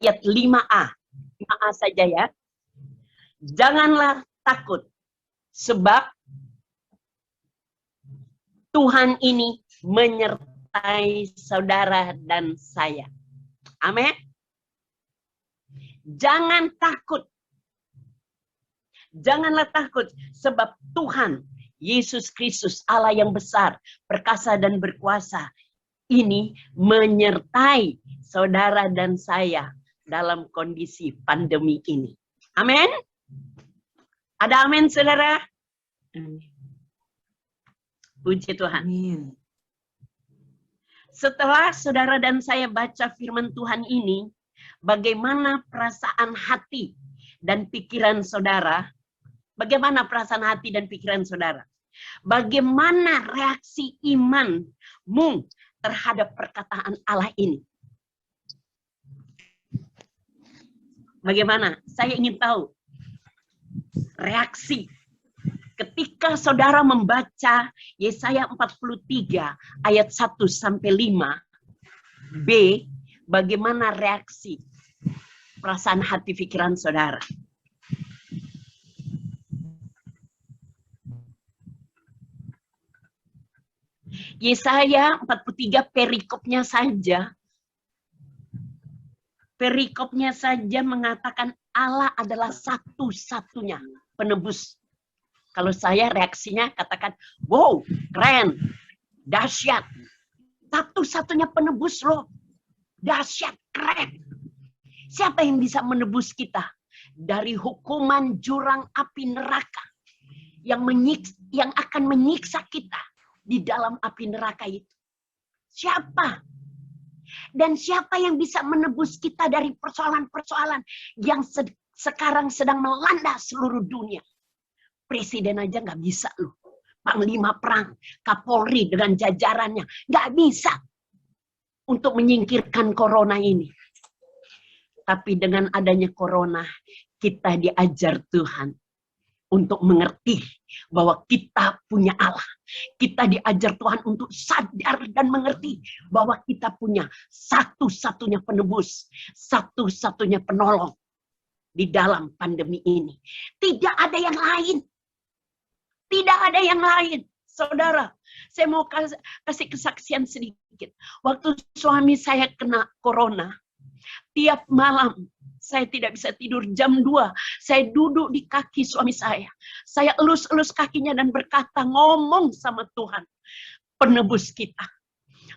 ayat 5a. 5a saja ya. Janganlah takut, sebab Tuhan ini menyertai saudara dan saya. Amin. Jangan takut. Janganlah takut, sebab Tuhan Yesus Kristus, Allah yang besar, perkasa dan berkuasa, ini menyertai saudara dan saya dalam kondisi pandemi ini. Amin. Ada amin, saudara? Puji Tuhan. Amin. Setelah saudara dan saya baca firman Tuhan ini, bagaimana perasaan hati dan pikiran saudara? Bagaimana perasaan hati dan pikiran saudara? Bagaimana reaksi imanmu terhadap perkataan Allah ini? Bagaimana? Saya ingin tahu reaksi ketika saudara membaca Yesaya 43 ayat 1 sampai 5 B, bagaimana reaksi perasaan hati pikiran saudara? Yesaya 43 perikopnya saja mengatakan Allah adalah satu-satunya penebus. Kalau saya reaksinya katakan, wow, keren, dahsyat. Satu-satunya penebus loh, dahsyat, keren. Siapa yang bisa menebus kita dari hukuman jurang api neraka yang akan menyiksa kita di dalam api neraka itu? Siapa? Dan siapa yang bisa menebus kita dari persoalan-persoalan yang sekarang sedang melanda seluruh dunia? Presiden aja nggak bisa loh. Panglima perang, Kapolri dengan jajarannya nggak bisa untuk menyingkirkan corona ini. Tapi dengan adanya corona, kita diajar Tuhan untuk mengerti bahwa kita punya Allah. Kita diajar Tuhan untuk sadar dan mengerti bahwa kita punya satu-satunya penebus, satu-satunya penolong di dalam pandemi ini. Tidak ada yang lain. Tidak ada yang lain. Saudara, saya mau kasih kesaksian sedikit. Waktu suami saya kena corona, tiap malam saya tidak bisa tidur jam 2. Saya duduk di kaki suami saya. Saya elus-elus kakinya dan berkata, ngomong sama Tuhan, penebus kita.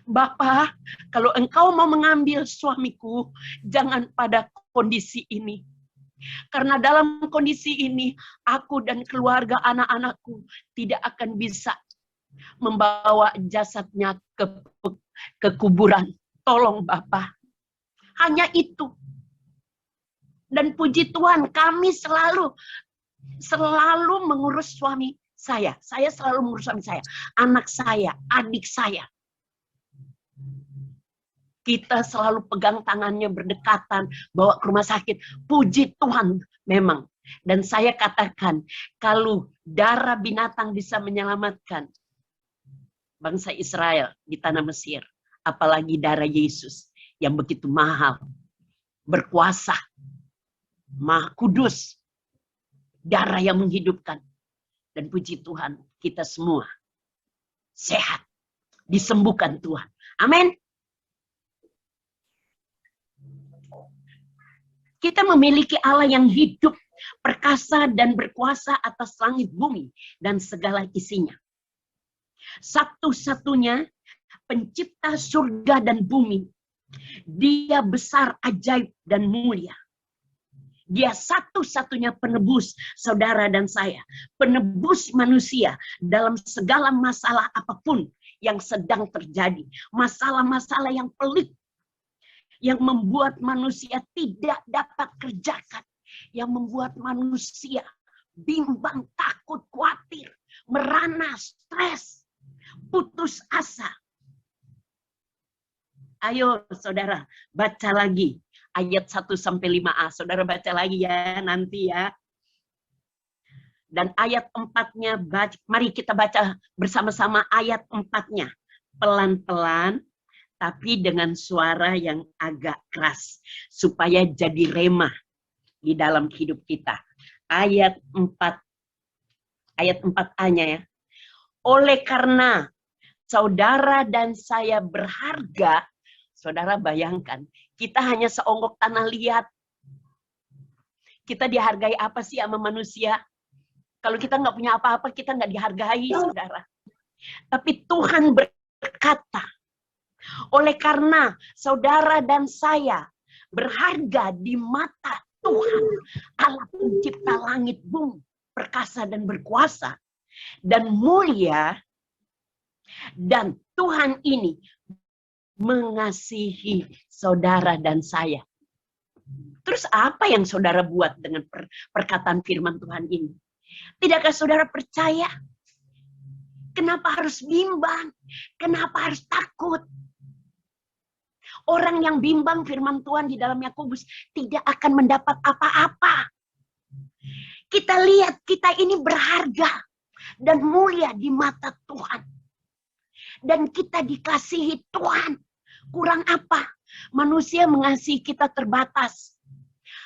Bapa, kalau engkau mau mengambil suamiku, jangan pada kondisi ini. Karena dalam kondisi ini, aku dan keluarga anak-anakku tidak akan bisa membawa jasadnya ke kuburan. Tolong Bapa. Hanya itu. Dan puji Tuhan, kami selalu mengurus suami saya. Saya selalu mengurus suami saya, anak saya, adik saya. Kita selalu pegang tangannya berdekatan, bawa ke rumah sakit. Puji Tuhan memang. Dan saya katakan, kalau darah binatang bisa menyelamatkan bangsa Israel di tanah Mesir, apalagi darah Yesus yang begitu mahal, berkuasa, Maha Kudus, darah yang menghidupkan. Dan puji Tuhan, kita semua sehat, disembuhkan Tuhan. Amin. Kita memiliki Allah yang hidup, perkasa dan berkuasa atas langit bumi dan segala isinya. Satu-satunya pencipta surga dan bumi. Dia besar, ajaib dan mulia. Dia satu-satunya penebus saudara dan saya. Penebus manusia dalam segala masalah apapun yang sedang terjadi. Masalah-masalah yang pelik. Yang membuat manusia tidak dapat kerjakan. Yang membuat manusia bimbang, takut, khawatir, merana, stres, putus asa. Ayo saudara, baca lagi ayat 1-5a. Saudara baca lagi ya nanti ya. Dan ayat 4-nya, mari kita baca bersama-sama ayat 4-nya. Pelan-pelan, tapi dengan suara yang agak keras, supaya jadi rema di dalam hidup kita. Ayat 4A-nya ya. Oleh karena saudara dan saya berharga, saudara bayangkan, kita hanya seonggok tanah liat. Kita dihargai apa sih sama manusia? Kalau kita nggak punya apa-apa, kita nggak dihargai, saudara. Tapi Tuhan berkata, oleh karena saudara dan saya berharga di mata Tuhan, Allah pencipta langit bumi, perkasa dan berkuasa, dan mulia, dan Tuhan ini mengasihi saudara dan saya. Terus apa yang saudara buat dengan perkataan firman Tuhan ini? Tidakkah saudara percaya? Kenapa harus bimbang? Kenapa harus takut? Orang yang bimbang firman Tuhan di dalam Yakobus tidak akan mendapat apa-apa. Kita lihat kita ini berharga dan mulia di mata Tuhan. Dan kita dikasihi Tuhan. Kurang apa? Manusia mengasihi kita terbatas.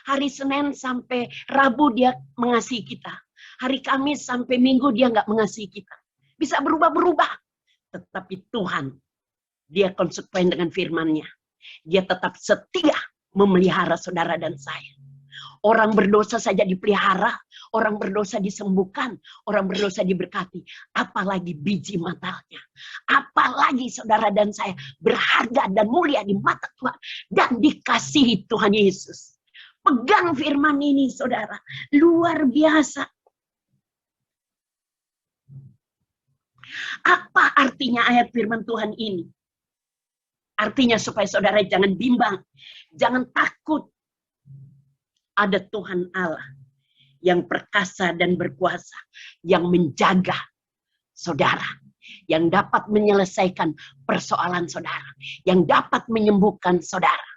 Hari Senin sampai Rabu dia mengasihi kita. Hari Kamis sampai Minggu dia nggak mengasihi kita. Bisa berubah-berubah. Tetapi Tuhan, dia konsekuen dengan firman-Nya. Dia tetap setia memelihara saudara dan saya. Orang berdosa saja dipelihara, orang berdosa disembuhkan, orang berdosa diberkati. Apalagi biji matanya. Apalagi saudara dan saya berharga dan mulia di mata Tuhan. Dan dikasihi Tuhan Yesus. Pegang firman ini saudara. Luar biasa. Apa artinya ayat firman Tuhan ini? Artinya supaya saudara jangan bimbang, jangan takut. Ada Tuhan Allah yang perkasa dan berkuasa, yang menjaga saudara, yang dapat menyelesaikan persoalan saudara, yang dapat menyembuhkan saudara.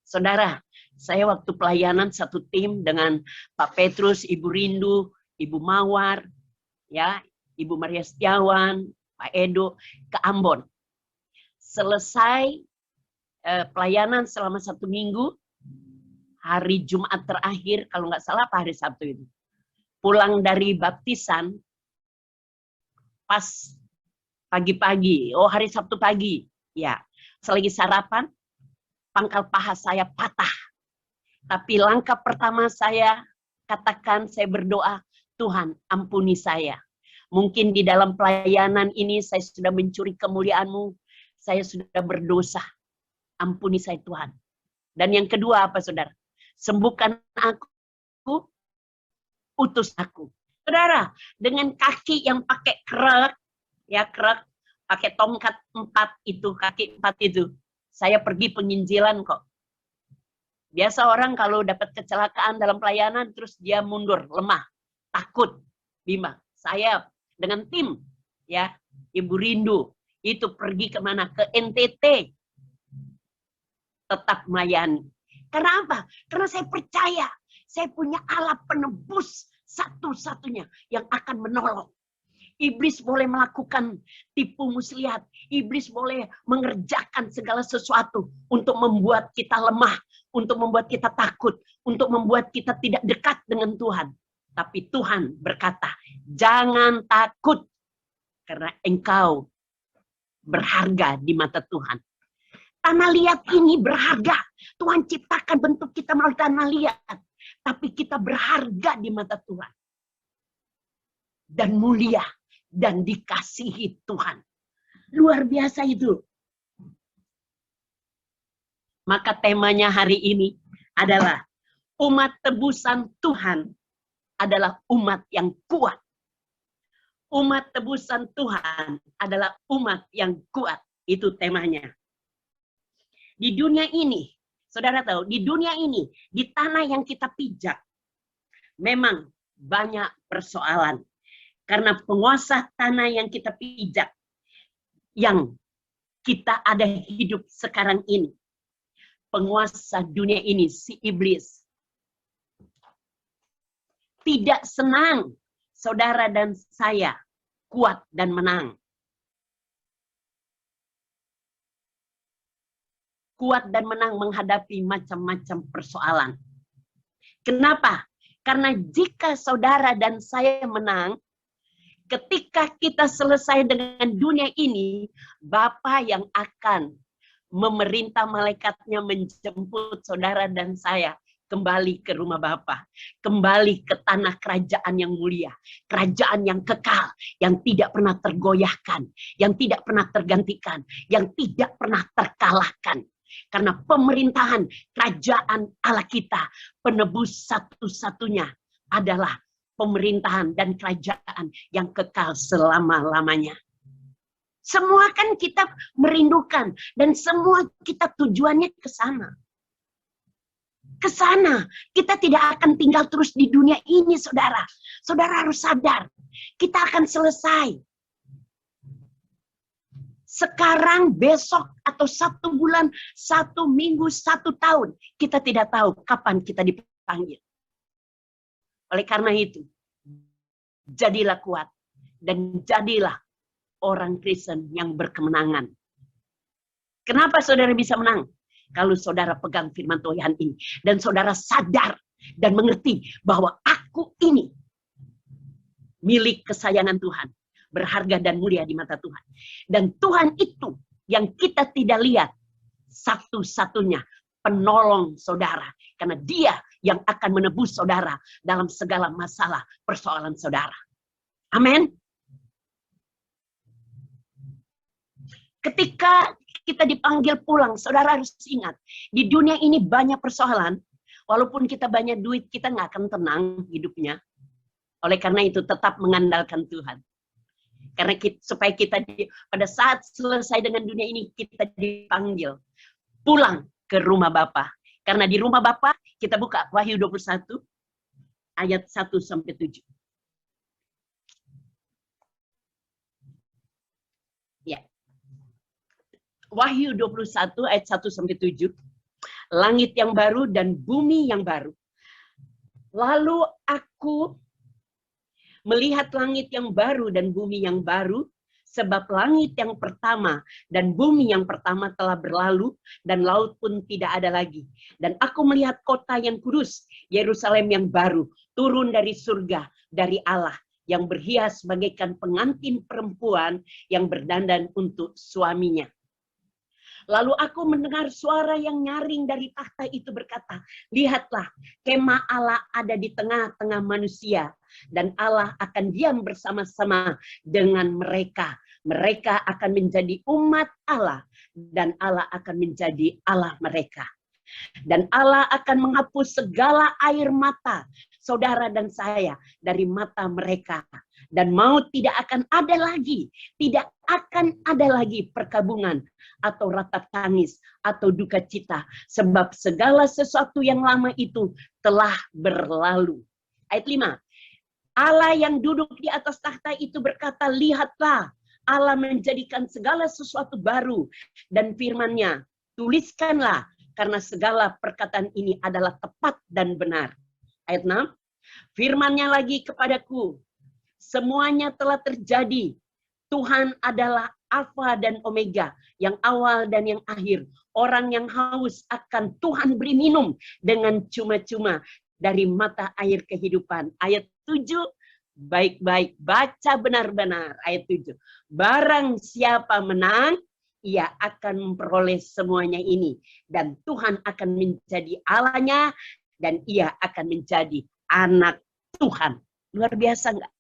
Saudara, saya waktu pelayanan satu tim dengan Pak Petrus, Ibu Rindu, Ibu Mawar, ya, Ibu Maria Setiawan, Pak Edo, ke Ambon. Selesai pelayanan selama 1 minggu, hari Jumat terakhir, kalau nggak salah apa hari Sabtu itu. Pulang dari baptisan, pas pagi-pagi, hari Sabtu pagi, ya, selagi sarapan, pangkal paha saya patah. Tapi langkah pertama saya katakan, saya berdoa, Tuhan ampuni saya. Mungkin di dalam pelayanan ini saya sudah mencuri kemuliaan-Mu, saya sudah berdosa. Ampuni saya Tuhan. Dan yang kedua apa saudara? Sembuhkan aku, utus aku. Saudara, dengan kaki yang pakai krek, ya krek, pakai tongkat 4 itu, kaki 4 itu. Saya pergi penginjilan kok. Biasa orang kalau dapat kecelakaan dalam pelayanan, terus dia mundur, lemah, takut, bimbang. Saya dengan tim, ya, Ibu Rindu, itu pergi kemana? Ke NTT. Tetap melayani. Karena apa? Karena saya percaya, saya punya Allah penebus satu-satunya yang akan menolong. Iblis boleh melakukan tipu muslihat. Iblis boleh mengerjakan segala sesuatu untuk membuat kita lemah, untuk membuat kita takut, untuk membuat kita tidak dekat dengan Tuhan. Tapi Tuhan berkata, jangan takut, karena engkau berharga di mata Tuhan. Tanah liat ini berharga. Tuhan ciptakan bentuk kita melalui tanah liat. Tapi kita berharga di mata Tuhan. Dan mulia. Dan dikasihi Tuhan. Luar biasa itu. Maka temanya hari ini adalah umat tebusan Tuhan adalah umat yang kuat. Umat tebusan Tuhan adalah umat yang kuat. Itu temanya. Di dunia ini, saudara tahu, di dunia ini, di tanah yang kita pijak, memang banyak persoalan. Karena penguasa tanah yang kita pijak, yang kita ada hidup sekarang ini, penguasa dunia ini, si iblis, tidak senang saudara dan saya kuat dan menang. kuat dan menang menghadapi macam-macam persoalan. Kenapa? Karena jika saudara dan saya menang, ketika kita selesai dengan dunia ini, Bapa yang akan memerintah malaikatnya menjemput saudara dan saya kembali ke rumah Bapa, kembali ke tanah kerajaan yang mulia, kerajaan yang kekal, yang tidak pernah tergoyahkan, yang tidak pernah tergantikan, yang tidak pernah terkalahkan. Karena pemerintahan kerajaan Allah kita, penebus satu-satunya adalah pemerintahan dan kerajaan yang kekal selama-lamanya. Semua kan kita merindukan dan semua kita tujuannya ke sana. Ke sana. Kita tidak akan tinggal terus di dunia ini, saudara. Saudara harus sadar, kita akan selesai. Sekarang, besok, atau 1 bulan, 1 minggu, 1 tahun. Kita tidak tahu kapan kita dipanggil. Oleh karena itu, jadilah kuat. Dan jadilah orang Kristen yang berkemenangan. Kenapa saudara bisa menang? Kalau saudara pegang firman Tuhan ini. Dan saudara sadar dan mengerti bahwa aku ini milik kesayangan Tuhan. Berharga dan mulia di mata Tuhan. Dan Tuhan itu yang kita tidak lihat. Satu-satunya penolong saudara. Karena dia yang akan menebus saudara dalam segala masalah persoalan saudara. Amin. Ketika kita dipanggil pulang, saudara harus ingat. Di dunia ini banyak persoalan. Walaupun kita banyak duit, kita nggak akan tenang hidupnya. Oleh karena itu tetap mengandalkan Tuhan. Karena supaya kita pada saat selesai dengan dunia ini, kita dipanggil pulang ke rumah Bapa. Karena di rumah Bapa, kita buka Wahyu 21, ayat 1-7. Ya. Wahyu 21, ayat 1-7. Langit yang baru dan bumi yang baru. Lalu aku melihat langit yang baru dan bumi yang baru, sebab langit yang pertama dan bumi yang pertama telah berlalu, dan laut pun tidak ada lagi. Dan aku melihat kota yang kudus, Yerusalem yang baru, turun dari surga, dari Allah, yang berhias bagaikan pengantin perempuan yang berdandan untuk suaminya. Lalu aku mendengar suara yang nyaring dari takhta itu berkata, lihatlah, kemah Allah ada di tengah-tengah manusia, dan Allah akan diam bersama-sama dengan mereka. Mereka akan menjadi umat Allah, dan Allah akan menjadi Allah mereka. Dan Allah akan menghapus segala air mata saudara dan saya dari mata mereka. Dan maut tidak akan ada lagi. Tidak akan ada lagi perkabungan atau ratap tangis atau duka cita. Sebab segala sesuatu yang lama itu telah berlalu. Ayat 5. Allah yang duduk di atas takhta itu berkata, lihatlah, Allah menjadikan segala sesuatu baru. Dan firman-Nya, tuliskanlah, karena segala perkataan ini adalah tepat dan benar. Ayat 6. Firman-Nya lagi kepadaku, semuanya telah terjadi. Tuhan adalah Alfa dan Omega, yang awal dan yang akhir. Orang yang haus akan Tuhan beri minum dengan cuma-cuma dari mata air kehidupan. Ayat 7, baik-baik, baca benar-benar. Ayat 7, barang siapa menang, ia akan memperoleh semuanya ini. Dan Tuhan akan menjadi Allahnya, dan ia akan menjadi anak Tuhan. Luar biasa nggak?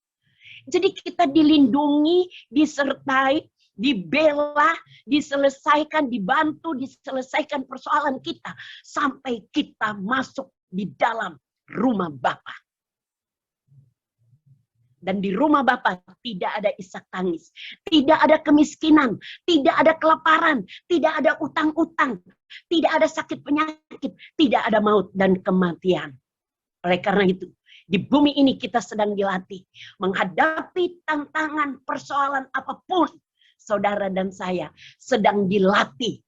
Jadi kita dilindungi, disertai, dibela, diselesaikan, dibantu, diselesaikan persoalan kita. Sampai kita masuk di dalam rumah Bapa. Dan di rumah Bapa tidak ada isak tangis, tidak ada kemiskinan, tidak ada kelaparan, tidak ada utang-utang, tidak ada sakit penyakit, tidak ada maut dan kematian. Oleh karena itu, di bumi ini kita sedang dilatih menghadapi tantangan persoalan apapun. Saudara dan saya sedang dilatih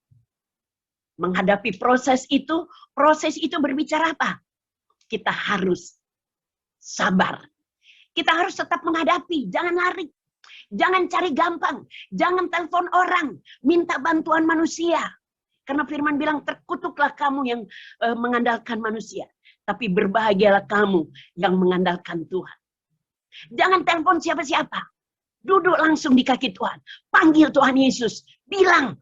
menghadapi proses itu. Proses itu berbicara apa? Kita harus sabar. Kita harus tetap menghadapi, jangan lari. Jangan cari gampang, jangan telepon orang, minta bantuan manusia. Karena firman bilang, terkutuklah kamu yang mengandalkan manusia. Tapi berbahagialah kamu yang mengandalkan Tuhan. Jangan telepon siapa-siapa. Duduk langsung di kaki Tuhan. Panggil Tuhan Yesus. Bilang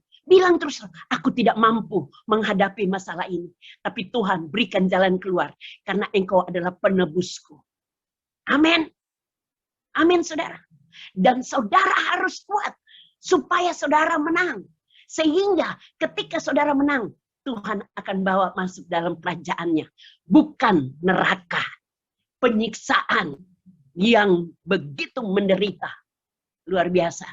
terus, aku tidak mampu menghadapi masalah ini. Tapi Tuhan berikan jalan keluar. Karena Engkau adalah penebusku. Amin. Amin, saudara. Dan saudara harus kuat. Supaya saudara menang. Sehingga ketika saudara menang, Tuhan akan bawa masuk dalam kerajaannya. Bukan neraka. Penyiksaan yang begitu menderita. Luar biasa.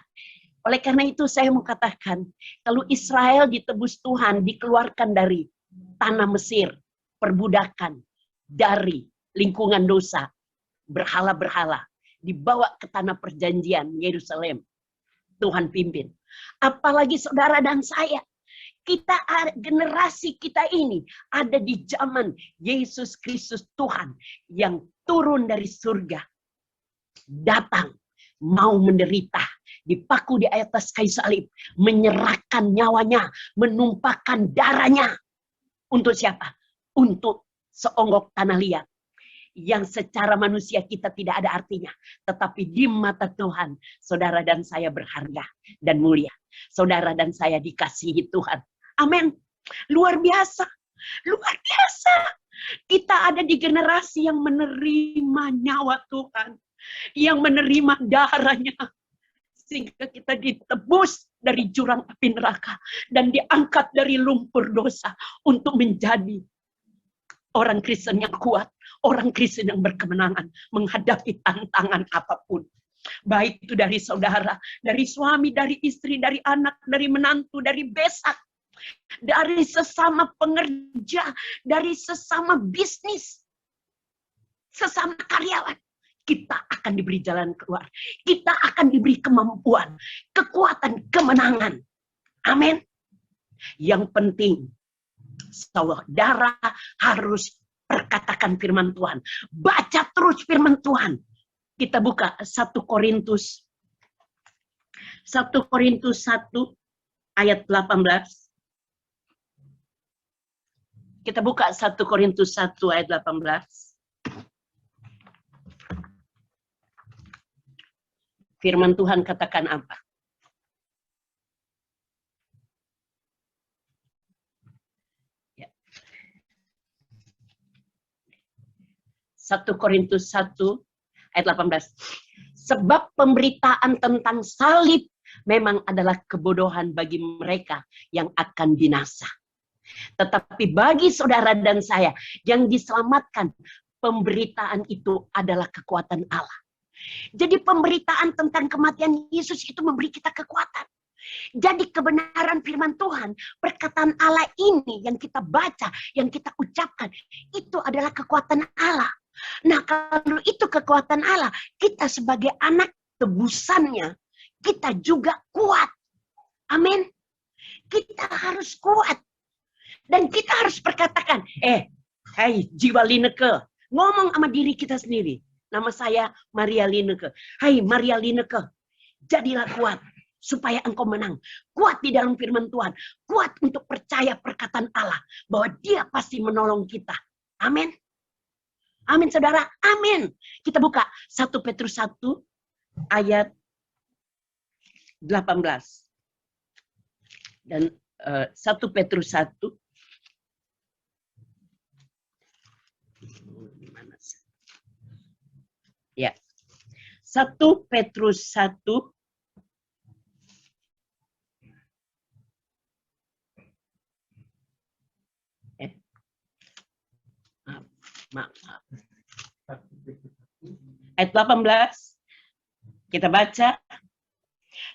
Oleh karena itu saya mau katakan, kalau Israel ditebus Tuhan, dikeluarkan dari tanah Mesir, perbudakan, dari lingkungan dosa, berhala-berhala, dibawa ke tanah perjanjian, Yerusalem. Tuhan pimpin. Apalagi saudara dan saya. Generasi kita ini ada di zaman Yesus Kristus Tuhan yang turun dari surga. Datang, mau menderita, dipaku di atas kayu salib, menyerahkan nyawanya, menumpahkan darahnya. Untuk siapa? Untuk seonggok tanah liat. Yang secara manusia kita tidak ada artinya. Tetapi di mata Tuhan, saudara dan saya berharga dan mulia. Saudara dan saya dikasihi Tuhan. Amin. Luar biasa. Luar biasa. Kita ada di generasi yang menerima nyawa Tuhan. Yang menerima darahnya. Sehingga kita ditebus dari jurang api neraka. Dan diangkat dari lumpur dosa. Untuk menjadi orang Kristen yang kuat. Orang Kristen yang berkemenangan. Menghadapi tantangan apapun. Baik itu dari saudara. Dari suami, dari istri, dari anak, dari menantu, dari besak. Dari sesama pengerja. Dari sesama bisnis. Sesama karyawan. Kita akan diberi jalan keluar. Kita akan diberi kemampuan. Kekuatan, kemenangan. Amin. Yang penting, saudara harus perkatakan firman Tuhan. Baca terus firman Tuhan. Kita buka 1 Korintus 1 ayat 18. Kita buka 1 Korintus 1 ayat 18. Firman Tuhan katakan apa? Ya. 1 Korintus 1 ayat 18. Sebab pemberitaan tentang salib memang adalah kebodohan bagi mereka yang akan binasa. Tetapi bagi saudara dan saya yang diselamatkan, pemberitaan itu adalah kekuatan Allah. Jadi pemberitaan tentang kematian Yesus itu memberi kita kekuatan. Jadi kebenaran firman Tuhan, perkataan Allah ini yang kita baca, yang kita ucapkan, itu adalah kekuatan Allah. Nah, kalau itu kekuatan Allah, kita sebagai anak tebusannya, kita juga kuat. Amin. Kita harus kuat. Dan kita harus perkatakan, hai jiwa Lineke, ngomong sama diri kita sendiri. Nama saya Maria Lineke. Hai Maria Lineke, jadilah kuat supaya engkau menang. Kuat di dalam firman Tuhan. Kuat untuk percaya perkataan Allah. Bahwa dia pasti menolong kita. Amin. Amin saudara. Amin. Kita buka 1 Petrus 1 ayat 18. Dan 1 Petrus 1. Ya. 1 Petrus 1 maaf. Ayat 18 kita baca.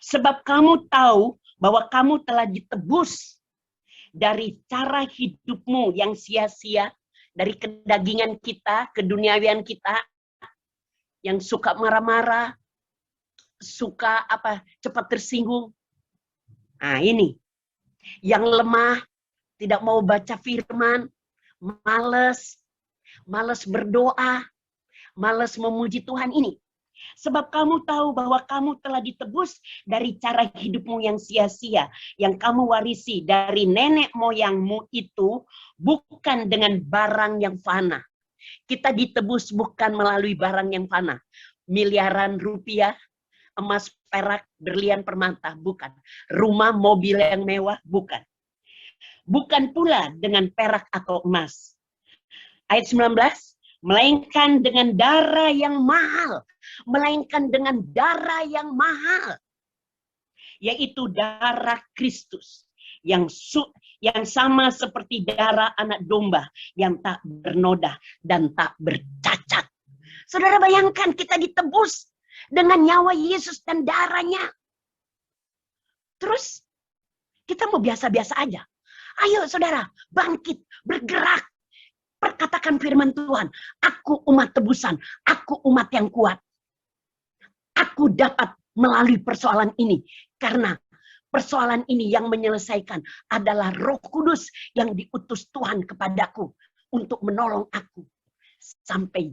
Sebab kamu tahu bahwa kamu telah ditebus dari cara hidupmu yang sia-sia, dari kedagingan kita, keduniawian kita, yang suka marah-marah, suka cepat tersinggung. Nah ini, yang lemah, tidak mau baca firman, malas berdoa, malas memuji Tuhan ini. Sebab kamu tahu bahwa kamu telah ditebus dari cara hidupmu yang sia-sia, yang kamu warisi dari nenek moyangmu itu, bukan dengan barang yang fana. Kita ditebus bukan melalui barang yang fana. Miliaran rupiah, emas, perak, berlian, permata, bukan. Rumah, mobil yang mewah, bukan. Bukan pula dengan perak atau emas. Ayat 19, melainkan dengan darah yang mahal. Melainkan dengan darah yang mahal. Yaitu darah Kristus. Yang sama seperti darah anak domba. Yang tak bernoda dan tak bercacat. Saudara bayangkan kita ditebus dengan nyawa Yesus dan darahnya. Terus kita mau biasa-biasa aja. Ayo saudara, bangkit, bergerak. Perkatakan firman Tuhan, aku umat tebusan, aku umat yang kuat. Aku dapat melalui persoalan ini, karena persoalan ini yang menyelesaikan adalah Roh Kudus yang diutus Tuhan kepadaku untuk menolong aku sampai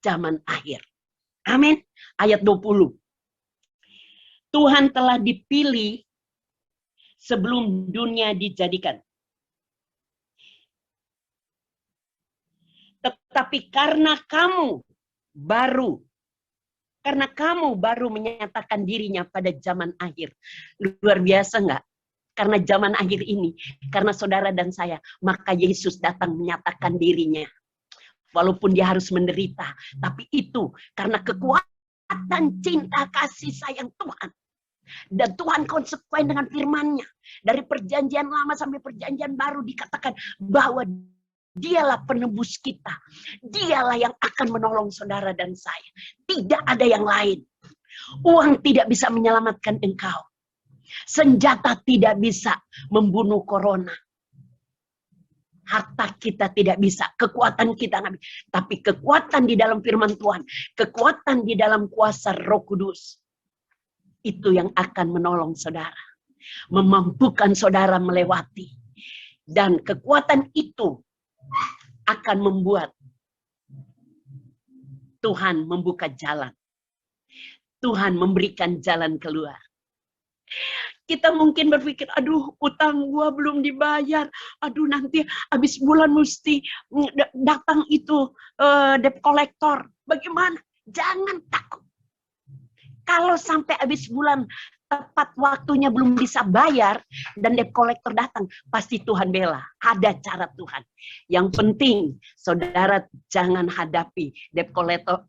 zaman akhir. Amin. Ayat 20. Tuhan telah dipilih sebelum dunia dijadikan. Tetapi karena kamu baru menyatakan dirinya pada zaman akhir. Luar biasa enggak? Karena zaman akhir ini, karena saudara dan saya, maka Yesus datang menyatakan dirinya. Walaupun dia harus menderita, tapi itu karena kekuatan cinta kasih sayang Tuhan. Dan Tuhan konsekuen dengan firman-Nya. Dari perjanjian lama sampai perjanjian baru dikatakan bahwa Dialah penebus kita. Dialah yang akan menolong saudara dan saya. Tidak ada yang lain. Uang tidak bisa menyelamatkan engkau. Senjata tidak bisa membunuh corona. Harta kita tidak bisa. Kekuatan kita tidak bisa. Tapi kekuatan di dalam firman Tuhan. Kekuatan di dalam kuasa Roh Kudus. Itu yang akan menolong saudara. Memampukan saudara melewati. Dan kekuatan itu akan membuat Tuhan membuka jalan. Tuhan memberikan jalan keluar. Kita mungkin berpikir, aduh utang gua belum dibayar. Aduh nanti habis bulan mesti datang itu debt collector. Bagaimana? Jangan takut. Kalau sampai habis bulan tepat waktunya belum bisa bayar dan debt collector datang, pasti Tuhan bela. Ada cara Tuhan. Yang penting saudara jangan hadapi debt collector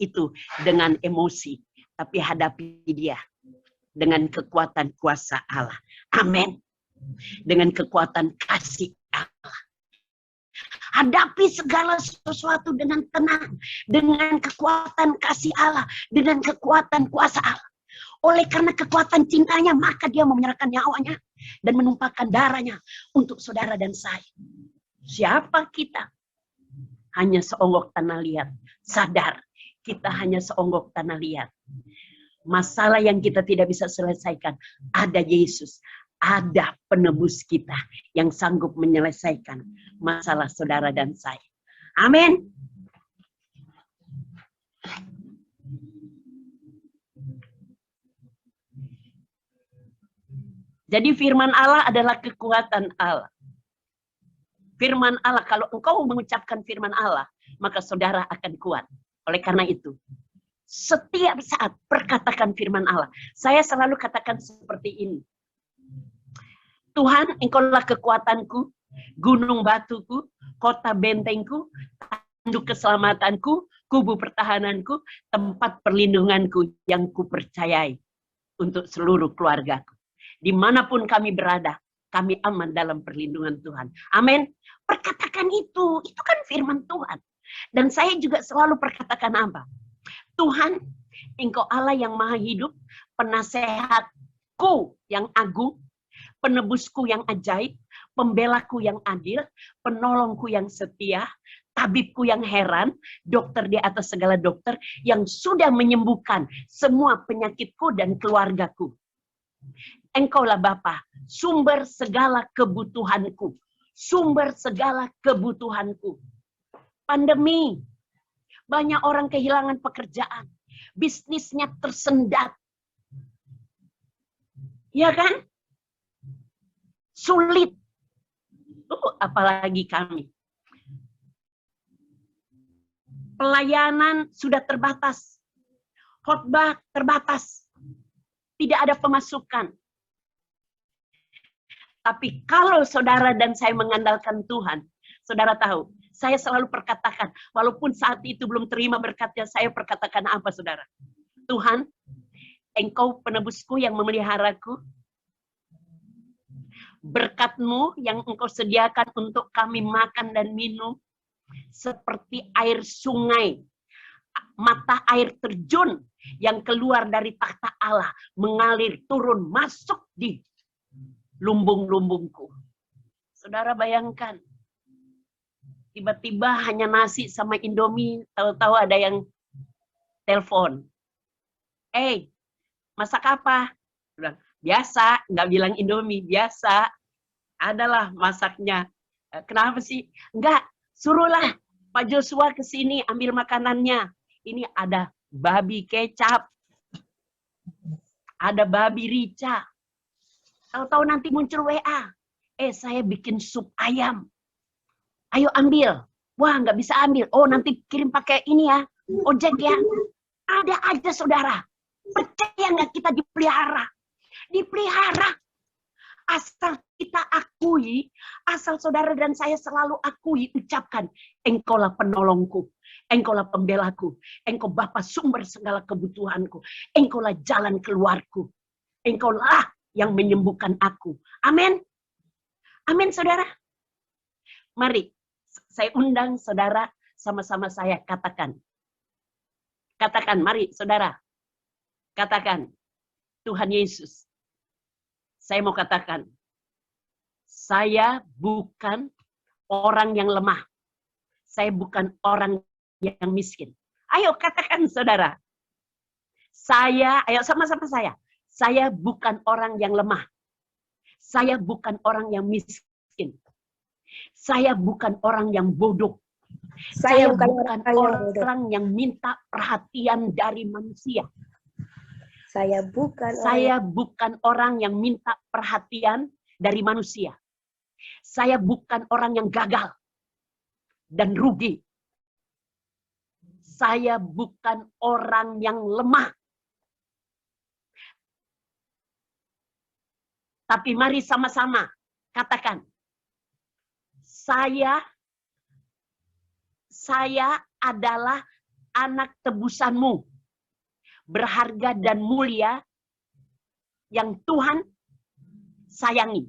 itu dengan emosi, tapi hadapi dia dengan kekuatan kuasa Allah. Amin. Dengan kekuatan kasih Allah. Hadapi segala sesuatu dengan tenang, dengan kekuatan kasih Allah, dengan kekuatan kuasa Allah. Oleh karena kekuatan cintanya, maka dia mau menyerahkan nyawanya dan menumpahkan darahnya untuk saudara dan saya. Siapa kita? Hanya seonggok tanah liat. Sadar, kita hanya seonggok tanah liat. Masalah yang kita tidak bisa selesaikan, ada Yesus. Ada penebus kita yang sanggup menyelesaikan masalah saudara dan saya. Amin. Jadi firman Allah adalah kekuatan Allah. Firman Allah, kalau engkau mengucapkan firman Allah, maka saudara akan kuat. Oleh karena itu, setiap saat perkatakan firman Allah. Saya selalu katakan seperti ini. Tuhan, engkaulah kekuatanku, gunung batuku, kota bentengku, tanduk keselamatanku, kubu pertahananku, tempat perlindunganku yang kupercayai untuk seluruh keluargaku. Dimanapun kami berada, kami aman dalam perlindungan Tuhan. Amin. Perkatakan itu kan firman Tuhan. Dan saya juga selalu perkatakan apa? Tuhan, engkau Allah yang maha hidup, penasehatku yang agung, penebusku yang ajaib, pembelaku yang adil, penolongku yang setia, tabibku yang heran, dokter di atas segala dokter, yang sudah menyembuhkan semua penyakitku dan keluargaku. Engkaulah Bapa, sumber segala kebutuhanku. Sumber segala kebutuhanku. Pandemi Banyak orang kehilangan pekerjaan. Bisnisnya tersendat. Ya kan? Sulit. Apalagi kami. Pelayanan sudah terbatas. Khotbah terbatas. Tidak ada pemasukan. Tapi kalau saudara dan saya mengandalkan Tuhan, saudara tahu, saya selalu perkatakan, walaupun saat itu belum terima berkatnya, saya perkatakan apa saudara? Tuhan, Engkau penebusku yang memeliharaku, berkat-Mu yang Engkau sediakan untuk kami makan dan minum, seperti air sungai, mata air terjun yang keluar dari takhta Allah, mengalir turun masuk di lumbung-lumbungku. Saudara bayangkan, tiba-tiba hanya nasi sama Indomie, tahu-tahu ada yang telepon. Masak apa? Bilang, biasa, nggak bilang Indomie, biasa. Adalah masaknya. Kenapa sih? Enggak, suruhlah Pak Joshua ke sini ambil makanannya. Ini ada babi kecap. Ada babi rica. Tahu-tahu nanti muncul WA. Saya bikin sup ayam. Ayo ambil. Wah, nggak bisa ambil. Oh, nanti kirim pakai ini ya. Ojek ya. Ada aja saudara. Percaya nggak kita dipelihara? Dipelihara. Asal kita akui, asal saudara dan saya selalu akui, ucapkan, Engkaulah penolongku, Engkaulah pembelaku, Engkau Bapa sumber segala kebutuhanku, Engkaulah jalan keluarku, Engkaulah yang menyembuhkan aku. Amin. Amin, saudara. Mari, saya undang saudara, sama-sama saya katakan. Katakan, mari saudara. Katakan, Tuhan Yesus. Saya mau katakan, saya bukan orang yang lemah. Saya bukan orang yang miskin. Ayo katakan saudara. Ayo sama-sama saya. Saya bukan orang yang lemah. Saya bukan orang yang miskin. Saya bukan orang yang bodoh. Saya bukan orang yang minta perhatian dari manusia. Saya bukan orang yang minta perhatian dari manusia. Saya bukan orang yang gagal dan rugi. Saya bukan orang yang lemah. Tapi mari sama-sama katakan, saya adalah anak tebusanmu, berharga dan mulia yang Tuhan sayangi.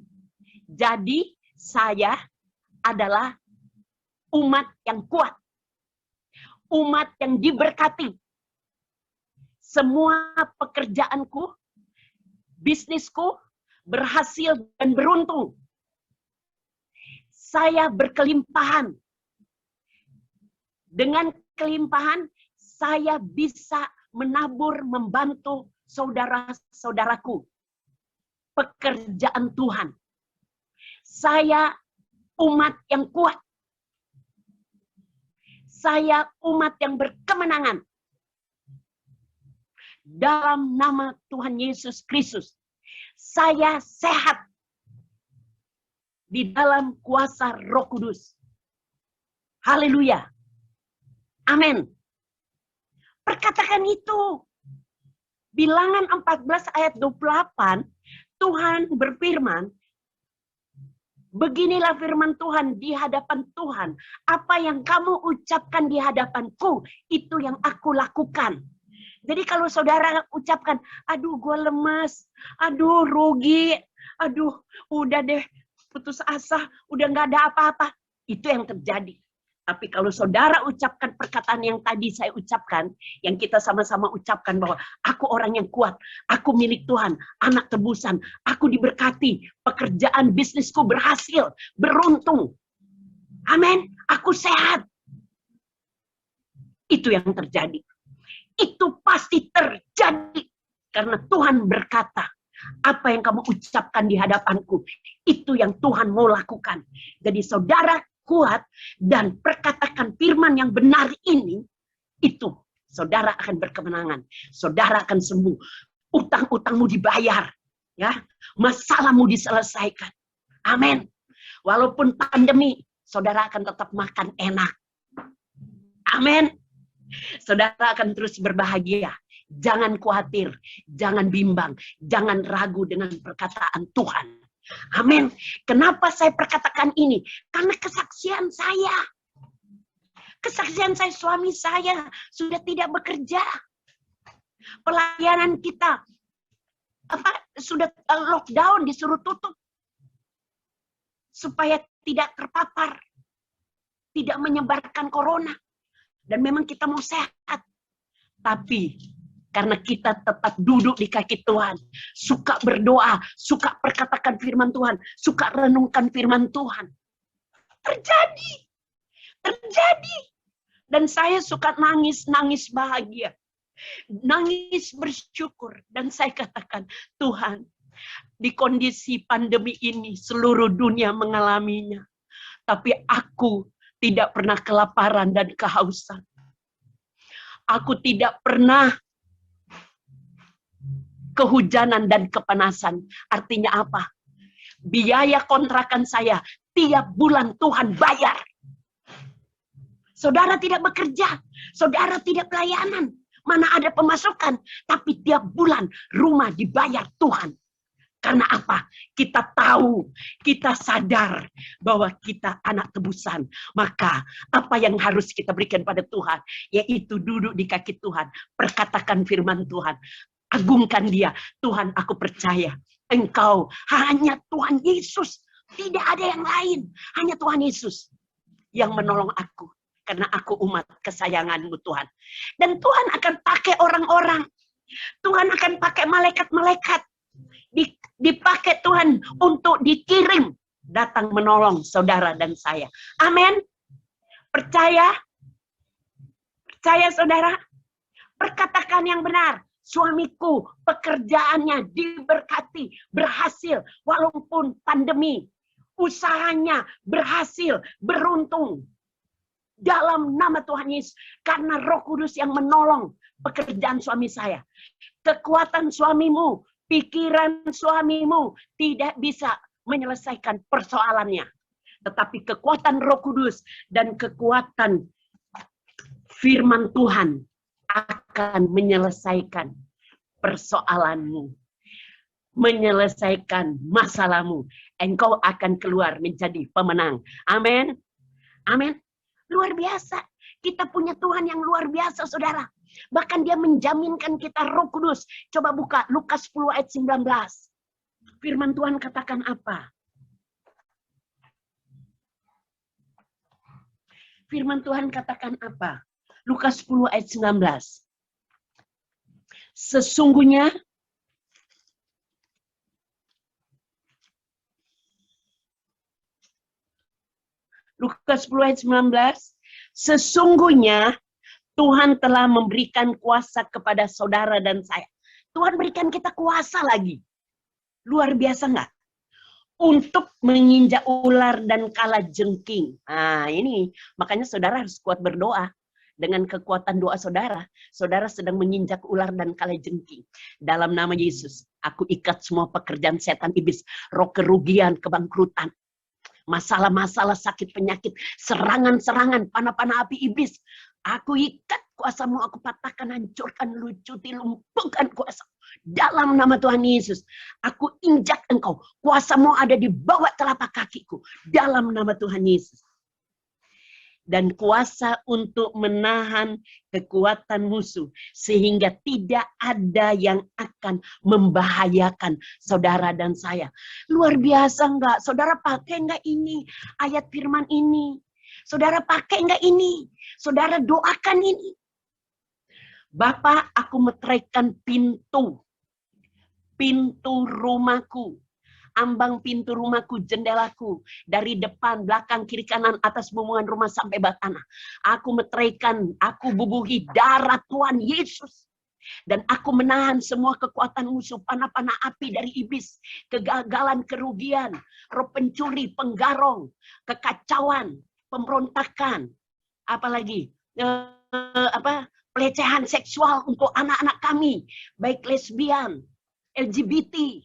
Jadi saya adalah umat yang kuat, umat yang diberkati. Semua pekerjaanku, bisnisku, berhasil dan beruntung. Saya berkelimpahan. Dengan kelimpahan, saya bisa menabur, membantu saudara-saudaraku. Pekerjaan Tuhan. Saya umat yang kuat. Saya umat yang berkemenangan. Dalam nama Tuhan Yesus Kristus. Saya sehat di dalam kuasa Roh Kudus. Haleluya. Amin. Perkatakan itu. Bilangan 14 ayat 28, Tuhan berfirman, beginilah firman Tuhan di hadapan Tuhan. Apa yang kamu ucapkan di hadapanku, itu yang aku lakukan. Jadi kalau saudara ucapkan, aduh gue lemas, aduh rugi, aduh udah deh putus asa, udah gak ada apa-apa. Itu yang terjadi. Tapi kalau saudara ucapkan perkataan yang tadi saya ucapkan, yang kita sama-sama ucapkan bahwa aku orang yang kuat, aku milik Tuhan, anak tebusan, aku diberkati, pekerjaan bisnisku berhasil, beruntung. Amin, aku sehat. Itu yang terjadi. Itu pasti terjadi. Karena Tuhan berkata, apa yang kamu ucapkan di hadapanku, itu yang Tuhan mau lakukan. Jadi saudara kuat dan perkatakan firman yang benar ini, itu saudara akan berkemenangan. Saudara akan sembuh. Utang-utangmu dibayar. Ya, masalahmu diselesaikan. Amin. Walaupun pandemi, saudara akan tetap makan enak. Amin. Saudara akan terus berbahagia. Jangan khawatir, jangan bimbang, jangan ragu dengan perkataan Tuhan. Amin. Kenapa saya perkatakan ini? Karena kesaksian saya. Kesaksian saya, suami saya sudah tidak bekerja. Pelayanan kita sudah lockdown, disuruh tutup. Supaya tidak terpapar. Tidak menyebarkan corona. Dan memang kita mau sehat. Tapi karena kita tetap duduk di kaki Tuhan, suka berdoa, suka perkatakan firman Tuhan, suka renungkan firman Tuhan. Terjadi. Dan saya suka nangis bahagia. Nangis bersyukur. Dan saya katakan, Tuhan, di kondisi pandemi ini seluruh dunia mengalaminya. Tapi aku tidak pernah kelaparan dan kehausan. Aku tidak pernah kehujanan dan kepanasan. Artinya apa? Biaya kontrakan saya tiap bulan Tuhan bayar. Saudara tidak bekerja, saudara tidak pelayanan, mana ada pemasukan, tapi tiap bulan rumah dibayar Tuhan. Karena apa? Kita tahu, kita sadar bahwa kita anak tebusan. Maka apa yang harus kita berikan pada Tuhan? Yaitu duduk di kaki Tuhan, perkatakan firman Tuhan. Agungkan dia. Tuhan, aku percaya Engkau hanya Tuhan Yesus. Tidak ada yang lain. Hanya Tuhan Yesus yang menolong aku. Karena aku umat kesayangan-Mu Tuhan. Dan Tuhan akan pakai orang-orang. Tuhan akan pakai malaikat-malaikat. Dipakai Tuhan untuk dikirim. Datang menolong saudara dan saya. Amin. Percaya? Percaya saudara? Perkatakan yang benar. Suamiku pekerjaannya diberkati, berhasil, walaupun pandemi, usahanya berhasil, beruntung. Dalam nama Tuhan Yesus, karena Roh Kudus yang menolong pekerjaan suami saya. Kekuatan suamimu, pikiran suamimu tidak bisa menyelesaikan persoalannya. Tetapi kekuatan Roh Kudus dan kekuatan firman Tuhan akan menyelesaikan persoalanmu, menyelesaikan masalahmu. Engkau akan keluar menjadi pemenang. Amin. Amin. Luar biasa. Kita punya Tuhan yang luar biasa, saudara. Bahkan dia menjaminkan kita Roh Kudus. Coba buka Lukas 10 ayat 19. Firman Tuhan katakan apa? Firman Tuhan katakan apa? Lukas 10 ayat 19. Sesungguhnya Lukas 10 ayat 19. Sesungguhnya Tuhan telah memberikan kuasa kepada saudara dan saya. Tuhan berikan kita kuasa lagi. Luar biasa nggak? Untuk menginjak ular dan kalajengking. Nah ini, makanya saudara harus kuat berdoa. Dengan kekuatan doa saudara, saudara sedang menginjak ular dan kalajengking. Dalam nama Yesus, aku ikat semua pekerjaan setan iblis, roh kerugian, kebangkrutan, masalah-masalah, sakit, penyakit, serangan-serangan, panah-panah api iblis. Aku ikat kuasamu, aku patahkan, hancurkan, lucuti, lumpuhkan kuasa. Dalam nama Tuhan Yesus, aku injak engkau. Kuasamu ada di bawah telapak kakiku. Dalam nama Tuhan Yesus. Dan kuasa untuk menahan kekuatan musuh. Sehingga tidak ada yang akan membahayakan saudara dan saya. Luar biasa enggak? Saudara pakai enggak ini? Ayat firman ini. Saudara pakai enggak ini? Saudara doakan ini. Bapak, aku meteraikan pintu rumahku. Ambang pintu rumahku, jendelaku, dari depan, belakang, kiri, kanan, atas, bumbungan rumah sampai bawah tanah. Aku meteraikan, aku bubuhi darah Tuhan Yesus. Dan aku menahan semua kekuatan musuh, panah-panah api dari iblis, kegagalan, kerugian, roh pencuri, penggarong, kekacauan, pemberontakan, apalagi pelecehan seksual untuk anak-anak kami, baik lesbian, LGBT,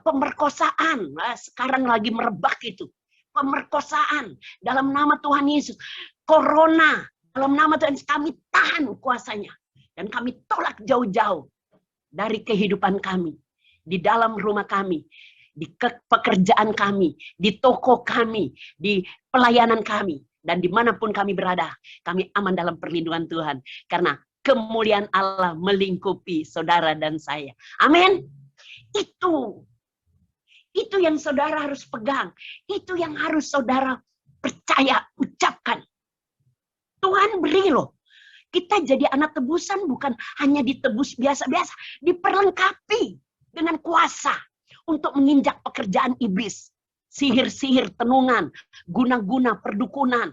pemerkosaan, sekarang lagi merebak itu, pemerkosaan dalam nama Tuhan Yesus, corona dalam nama Tuhan Yesus, kami tahan kuasanya dan kami tolak jauh-jauh dari kehidupan kami, di dalam rumah kami, di pekerjaan kami, di toko kami, di pelayanan kami, dan dimanapun kami berada, kami aman dalam perlindungan Tuhan. Karena kemuliaan Allah melingkupi saudara dan saya. Amin. Itu yang saudara harus pegang. Itu yang harus saudara percaya, ucapkan. Tuhan beri loh. Kita jadi anak tebusan bukan hanya ditebus biasa-biasa, diperlengkapi dengan kuasa untuk menginjak pekerjaan iblis. Sihir-sihir, tenungan, guna-guna, perdukunan.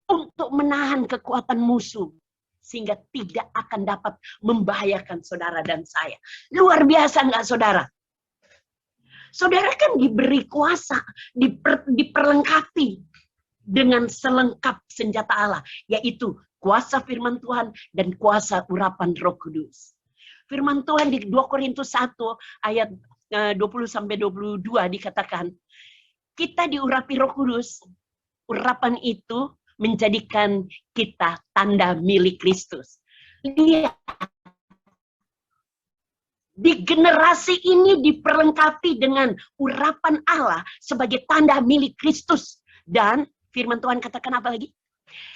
Untuk menahan kekuatan musuh. Sehingga tidak akan dapat membahayakan saudara dan saya. Luar biasa nggak saudara? Saudara kan diberi kuasa, diperlengkapi dengan selengkap senjata Allah. Yaitu kuasa firman Tuhan dan kuasa urapan Roh Kudus. Firman Tuhan di 2 Korintus 1 ayat 20-22 dikatakan, kita diurapi Roh Kudus, urapan itu menjadikan kita tanda milik Kristus. Lihat, di generasi ini diperlengkapi dengan urapan Allah sebagai tanda milik Kristus. Dan firman Tuhan katakan apa lagi?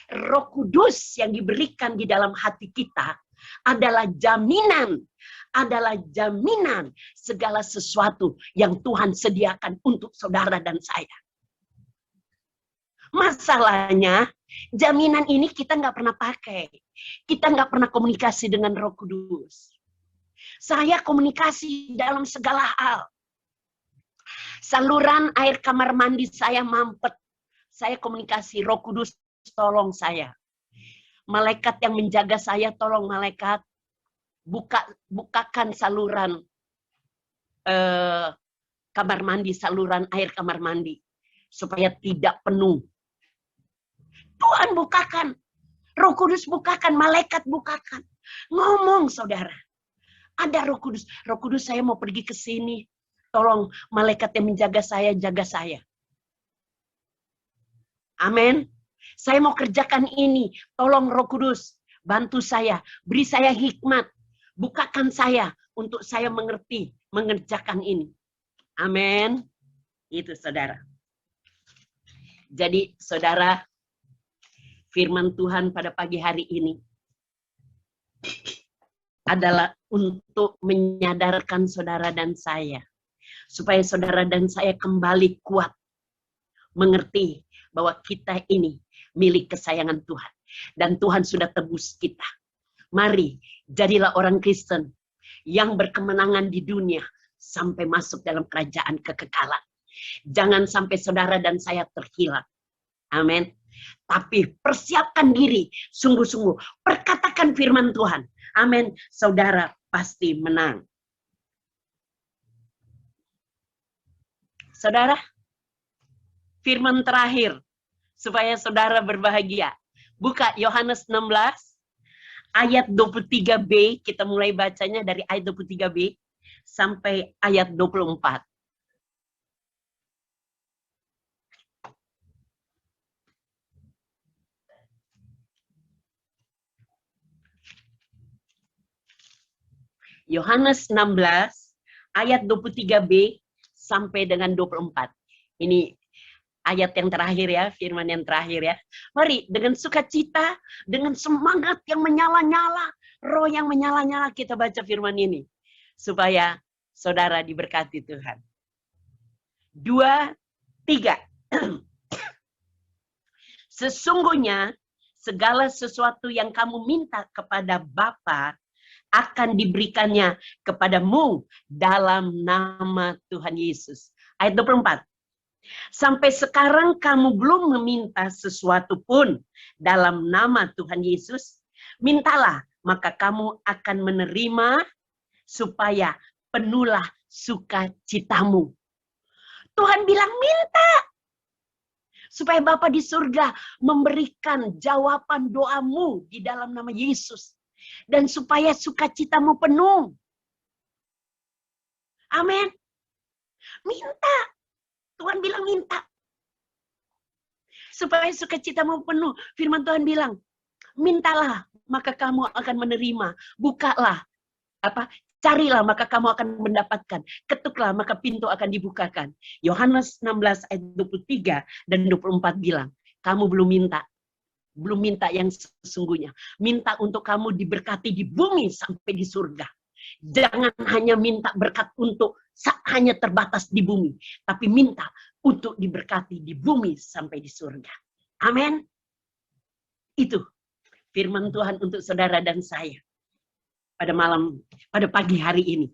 Roh Kudus yang diberikan di dalam hati kita adalah jaminan segala sesuatu yang Tuhan sediakan untuk saudara dan saya. Masalahnya, jaminan ini kita nggak pernah pakai. Kita nggak pernah komunikasi dengan Roh Kudus. Saya komunikasi dalam segala hal. Saluran air kamar mandi saya mampet. Saya komunikasi, Roh Kudus tolong saya. Malaikat yang menjaga saya, tolong malaikat, bukakan saluran kamar mandi, saluran air kamar mandi. Supaya tidak penuh. Tuhan bukakan. Roh Kudus bukakan, malaikat bukakan. Ngomong saudara. Ada Roh Kudus. Roh Kudus saya mau pergi ke sini. Tolong malaikat yang menjaga saya, jaga saya. Amin. Saya mau kerjakan ini. Tolong Roh Kudus, bantu saya. Beri saya hikmat. Bukakan saya untuk saya mengerti, mengerjakan ini. Amin. Itu saudara. Jadi saudara, firman Tuhan pada pagi hari ini adalah untuk menyadarkan saudara dan saya. Supaya saudara dan saya kembali kuat. Mengerti bahwa kita ini milik kesayangan Tuhan. Dan Tuhan sudah tebus kita. Mari, jadilah orang Kristen yang berkemenangan di dunia sampai masuk dalam kerajaan kekekalan. Jangan sampai saudara dan saya terhilang. Amin. Tapi persiapkan diri sungguh-sungguh. Perkatakan firman Tuhan. Amin. Saudara pasti menang. Saudara, firman terakhir supaya saudara berbahagia. Buka Yohanes 16 ayat 23b, kita mulai bacanya dari ayat 23b sampai ayat 24. Yohanes 16 ayat 23b sampai dengan 24. Ini ayat yang terakhir ya, firman yang terakhir ya. Mari dengan sukacita, dengan semangat yang menyala-nyala, roh yang menyala-nyala kita baca firman ini. Supaya saudara diberkati Tuhan. 2, 3. Sesungguhnya segala sesuatu yang kamu minta kepada Bapa akan diberikannya kepadamu dalam nama Tuhan Yesus. Ayat 24. Sampai sekarang kamu belum meminta sesuatu pun dalam nama Tuhan Yesus. Mintalah, maka kamu akan menerima supaya penuhlah sukacitamu. Tuhan bilang minta. Supaya Bapa di surga memberikan jawaban doamu di dalam nama Yesus. Dan supaya sukacitamu penuh. Amin. Minta. Tuhan bilang minta. Supaya sukacitamu penuh. Firman Tuhan bilang, mintalah maka kamu akan menerima. Bukalah. Carilah maka kamu akan mendapatkan. Ketuklah maka pintu akan dibukakan. Yohanes 16 ayat 23 dan 24 bilang, kamu belum minta. Belum minta yang sesungguhnya. Minta untuk kamu diberkati di bumi sampai di surga. Jangan hanya minta berkat untuk hanya terbatas di bumi. Tapi minta untuk diberkati di bumi sampai di surga. Amin. Itu firman Tuhan untuk saudara dan saya. Pada pagi hari ini.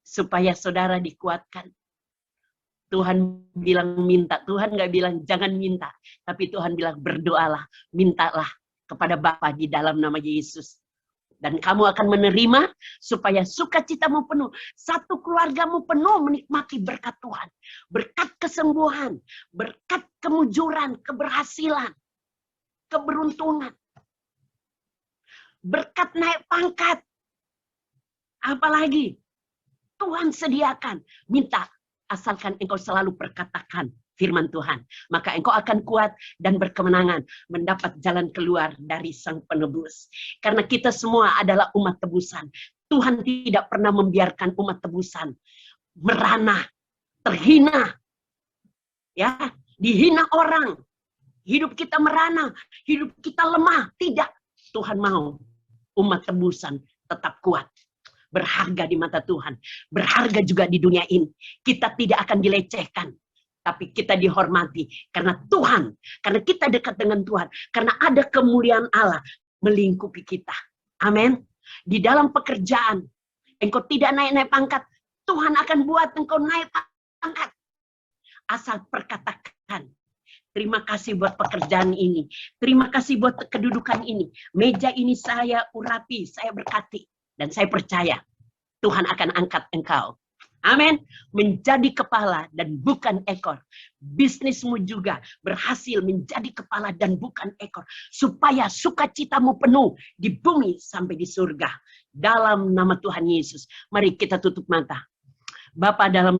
Supaya saudara dikuatkan. Tuhan bilang minta. Tuhan nggak bilang jangan minta. Tapi Tuhan bilang berdoalah. Mintalah kepada Bapa di dalam nama Yesus. Dan kamu akan menerima supaya sukacitamu penuh. Satu keluargamu penuh menikmati berkat Tuhan. Berkat kesembuhan. Berkat kemujuran, keberhasilan. Keberuntungan. Berkat naik pangkat. Apalagi Tuhan sediakan. Minta asalkan engkau selalu perkatakan firman Tuhan. Maka engkau akan kuat dan berkemenangan mendapat jalan keluar dari Sang Penebus. Karena kita semua adalah umat tebusan. Tuhan tidak pernah membiarkan umat tebusan merana, terhina. Ya, dihina orang. Hidup kita merana, hidup kita lemah. Tidak. Tuhan mau umat tebusan tetap kuat. Berharga di mata Tuhan. Berharga juga di dunia ini. Kita tidak akan dilecehkan. Tapi kita dihormati. Karena Tuhan. Karena kita dekat dengan Tuhan. Karena ada kemuliaan Allah melingkupi kita. Amin. Di dalam pekerjaan. Engkau tidak naik-naik pangkat. Tuhan akan buat engkau naik pangkat. Asal perkatakan. Terima kasih buat pekerjaan ini. Terima kasih buat kedudukan ini. Meja ini saya urapi, saya berkati. Dan saya percaya Tuhan akan angkat engkau. Amin. Menjadi kepala dan bukan ekor. Bisnismu juga berhasil menjadi kepala dan bukan ekor. Supaya sukacitamu penuh di bumi sampai di surga. Dalam nama Tuhan Yesus. Mari kita tutup mata. Bapa dalam